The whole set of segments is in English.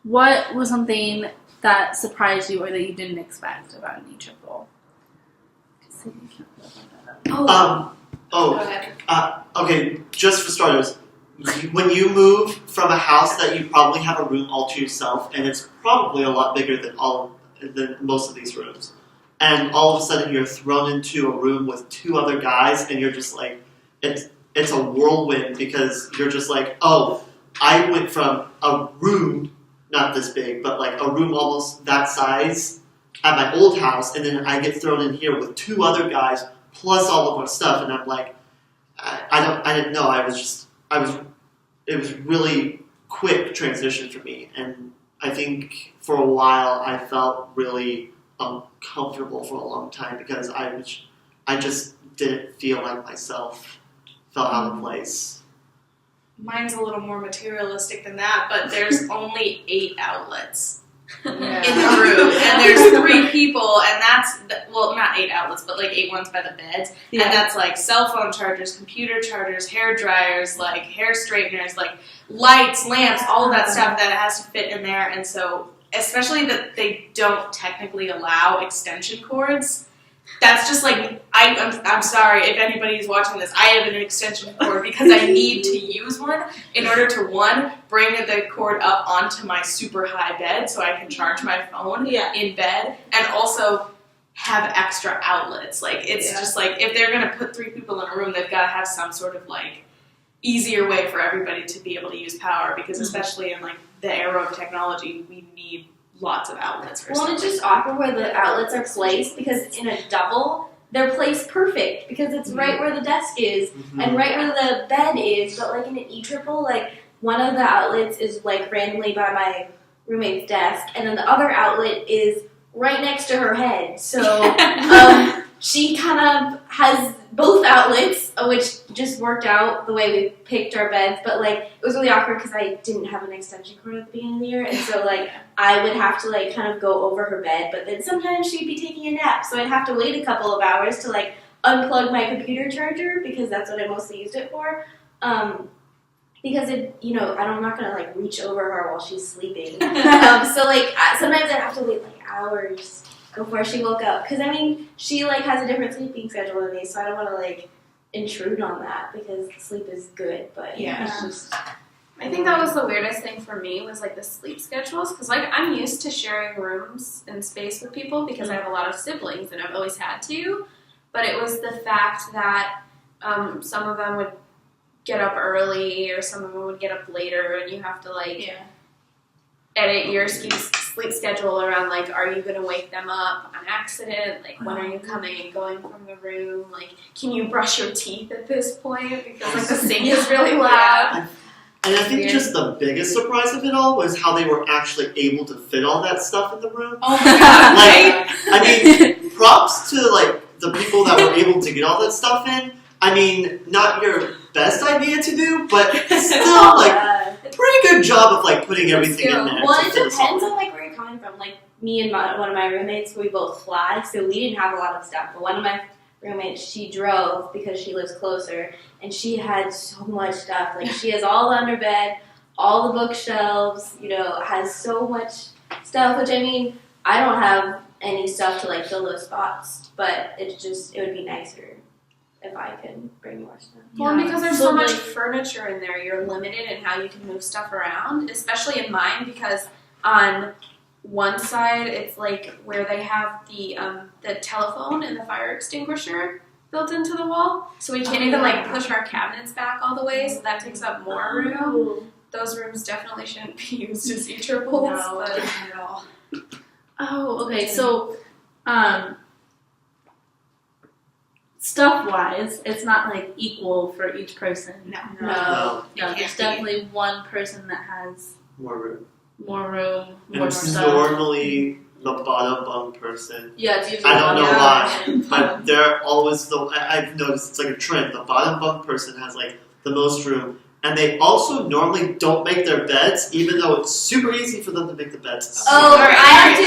What was something that surprised you or that you didn't expect about an E-Triple? Go ahead. Okay, just for starters, when you move from a house that you probably have a room all to yourself, and it's probably a lot bigger than most of these rooms, and all of a sudden you're thrown into a room with two other guys, and you're just like, it's a whirlwind because you're just like, oh, I went from a room, not this big, but like a room almost that size at my old house, and then I get thrown in here with two other guys plus all of our stuff, and I'm like, I didn't know. It was really quick transition for me, and I think for a while I felt really uncomfortable for a long time because I just didn't feel like myself, felt out of place. Mine's a little more materialistic than that, but there's only 8 outlets in the room, and there's 3 people, and that's, well, not 8 outlets, but like 8 ones by the beds, and that's like cell phone chargers, computer chargers, hair dryers, like hair straighteners, like lights, lamps, all of that stuff that has to fit in there, and so, especially that they don't technically allow extension cords, that's just like, I'm sorry if anybody's watching this, I have an extension cord because I need to use one in order to, one, bring the cord up onto my super high bed so I can charge my phone in bed, and also have extra outlets. Like, it's just like, if they're going to put 3 people in a room, they've got to have some sort of like easier way for everybody to be able to use power, because especially in like the era of technology, we need lots of outlets for Well, it's just awkward where the outlets are placed, because in a double, they're placed perfect because it's right where the desk is and right where the bed is. But like in an E-Triple, like one of the outlets is like randomly by my roommate's desk, and then the other outlet is right next to her head. So she kind of has both outlets, which just worked out the way we picked our beds. But like it was really awkward because I didn't have an extension cord at the beginning of the year, and so like I would have to like kind of go over her bed. But then sometimes she'd be taking a nap, so I'd have to wait a couple of hours to like unplug my computer charger, because that's what I mostly used it for. Because it, I'm not gonna like reach over her while she's sleeping. So like sometimes I have to wait like hours before she woke up, because I mean she like has a different sleeping schedule than me, so I don't want to like intrude on that because sleep is good. But it's just. I think that was the weirdest thing for me, was like the sleep schedules, because like I'm used to sharing rooms and space with people because I have a lot of siblings and I've always had to, but it was the fact that some of them would get up early or some of them would get up later, and you have to like edit your sleep schedule around like, are you going to wake them up on accident, like when are you coming and going from the room, like can you brush your teeth at this point because like the sink is really loud. And I think just the biggest surprise of it all was how they were actually able to fit all that stuff in the room. Oh my god, right? I mean, props to like the people that were able to get all that stuff in. I mean, not your best idea to do, but still like pretty good job of like putting everything in there. Well, it depends on like where you're coming from. Like me and one of my roommates, we both fly, so we didn't have a lot of stuff. But one of my roommates, she drove because she lives closer, and she had so much stuff. Like she has all the underbed, all the bookshelves, has so much stuff, which I mean, I don't have any stuff to like fill those spots, but it would be nicer if I could bring more stuff. Well, and because there's so much furniture in there, you're limited in how you can move stuff around, especially in mine, because on one side it's like where they have the telephone and the fire extinguisher built into the wall, so we can't even like push our cabinets back all the way, so that takes up more room. Those rooms definitely shouldn't be used as E-Triples. No, not at all. Oh, okay. So, stuff-wise, it's not like equal for each person. No. There's definitely one person that has more room, more it's stuff. normally the bottom bunk person. Yeah, it's usually I don't know why, but they're always I've noticed it's like a trend. The bottom bunk person has like the most room, and they also normally don't make their beds, even though it's super easy for them to make the beds. Oh, I have to.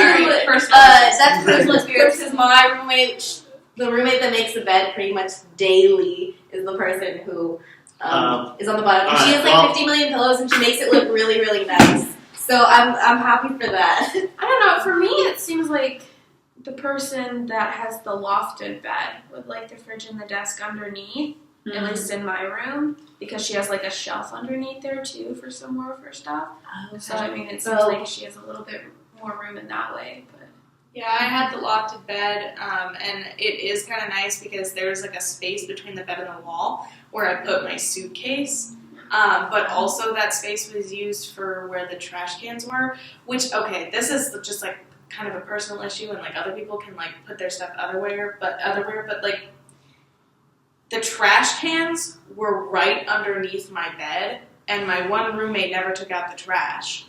That's personal experience, because my roommate, the roommate that makes the bed pretty much daily, is the person who is on the bottom. And she has like 50 million pillows, and she makes it look really, really nice. So I'm happy for that. I don't know. For me, it seems like the person that has the lofted bed with like the fridge and the desk underneath, at least in my room, because she has like a shelf underneath there too for some more of her stuff. So I mean, it seems like she has a little bit more room in that way. But Yeah, I had the lofted bed, and it is kind of nice because there's like a space between the bed and the wall where I put my suitcase. But also that space was used for where the trash cans were, which, okay, this is just like kind of a personal issue and like other people can like put their stuff otherwhere, but like the trash cans were right underneath my bed and my one roommate never took out the trash,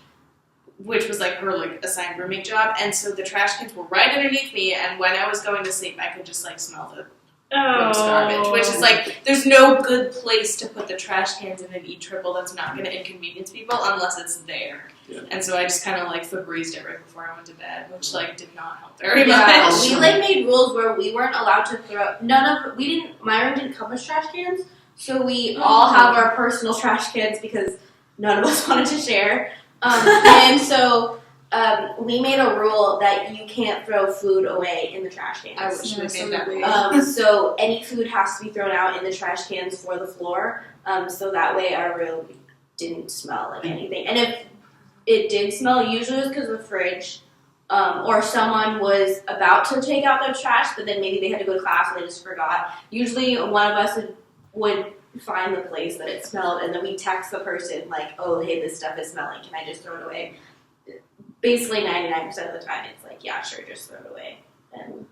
which was like her like assigned roommate job, and so the trash cans were right underneath me, and when I was going to sleep I could just like smell the gross garbage, which is like, there's no good place to put the trash cans in an E-Triple that's not going to inconvenience people unless it's there. Yeah. And so I just kind of like Febrezed it right before I went to bed, which like did not help very Yeah, much. we like made rules where we weren't allowed to throw. My room didn't come with trash cans, so we all have our personal trash cans because none of us wanted to share. And so we made a rule that you can't throw food away in the trash cans. I wish we made that rule. So any food has to be thrown out in the trash cans for the floor, so that way our room didn't smell like anything. And if it did smell, usually it was because of the fridge, or someone was about to take out their trash, but then maybe they had to go to class and they just forgot. Usually one of us would find the place that it smelled, and then we text the person like, oh, hey, this stuff is smelling, can I just throw it away? Basically 99% of the time it's like, yeah, sure, just throw it away and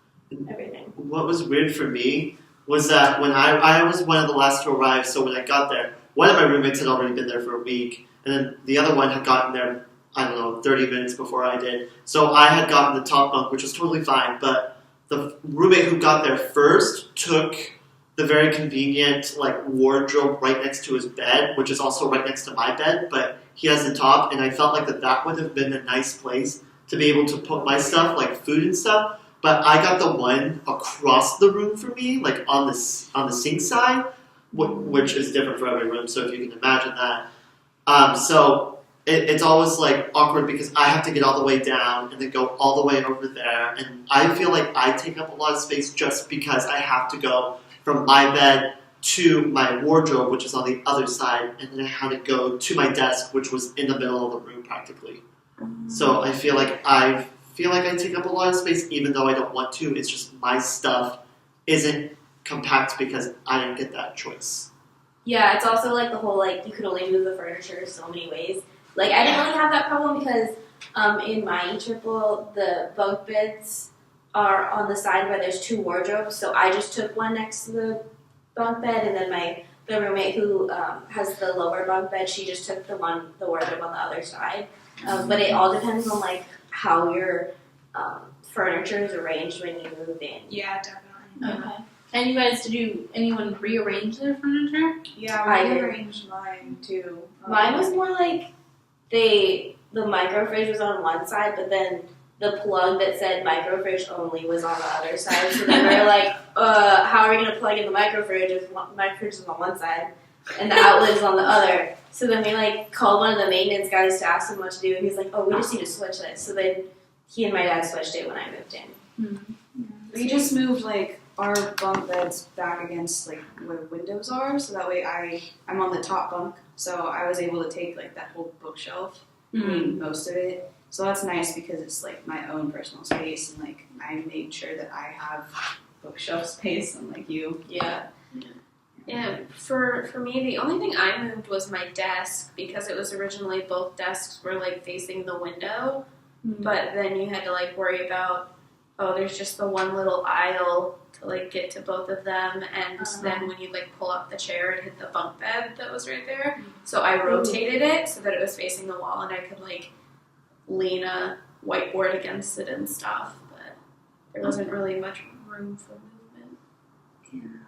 everything. What was weird for me was that when I was one of the last to arrive, so when I got there, one of my roommates had already been there for a week, and then the other one had gotten there, I don't know, 30 minutes before I did. So I had gotten the top bunk, which was totally fine, but the roommate who got there first took the very convenient like wardrobe right next to his bed, which is also right next to my bed, but he has the top, and I felt like that would have been a nice place to be able to put my stuff, like food and stuff. But I got the one across the room for me, like on the sink side, which is different for every room. So if you can imagine that, so it's always like awkward because I have to get all the way down and then go all the way over there, and I feel like I take up a lot of space just because I have to go from my bed to my wardrobe, which is on the other side, and then I had to go to my desk, which was in the middle of the room practically. So I feel like I take up a lot of space even though I don't want to. It's just my stuff isn't compact because I didn't get that choice. Yeah, it's also like the whole like you could only move the furniture so many ways. Like I didn't really have that problem because in my E-Triple the bunk beds are on the side where there's two wardrobes, so I just took one next to the bunk bed, and then the roommate who has the lower bunk bed, she just took the wardrobe on the other side. But it all depends on like how your furniture is arranged when you move in. Yeah, definitely. Okay. And you guys, did anyone rearrange their furniture? Yeah, I we did. arranged mine too. Mine was more like the micro fridge was on one side, but then the plug that said micro fridge only was on the other side. So then we were like, how are we going to plug in the micro fridge if my fridge is on one side and the outlet is on the other? So then we like called one of the maintenance guys to ask him what to do, and he's like, oh, we just need to switch this. So then he and my dad switched it when I moved in. We just moved like our bunk beds back against like where windows are, so that way I'm on the top bunk, so I was able to take like that whole bookshelf, I mean most of it. So that's nice because it's like my own personal space, and like I made sure that I have bookshelf space, unlike you. Yeah. Yeah, for me, the only thing I moved was my desk because it was originally both desks were like facing the window, but then you had to like worry about, there's just the one little aisle to like get to both of them, and then when you like pull up the chair, it hit the bunk bed that was right there. So I rotated it so that it was facing the wall, and I could like lean a whiteboard against it and stuff, but there wasn't really much room for movement. Yeah.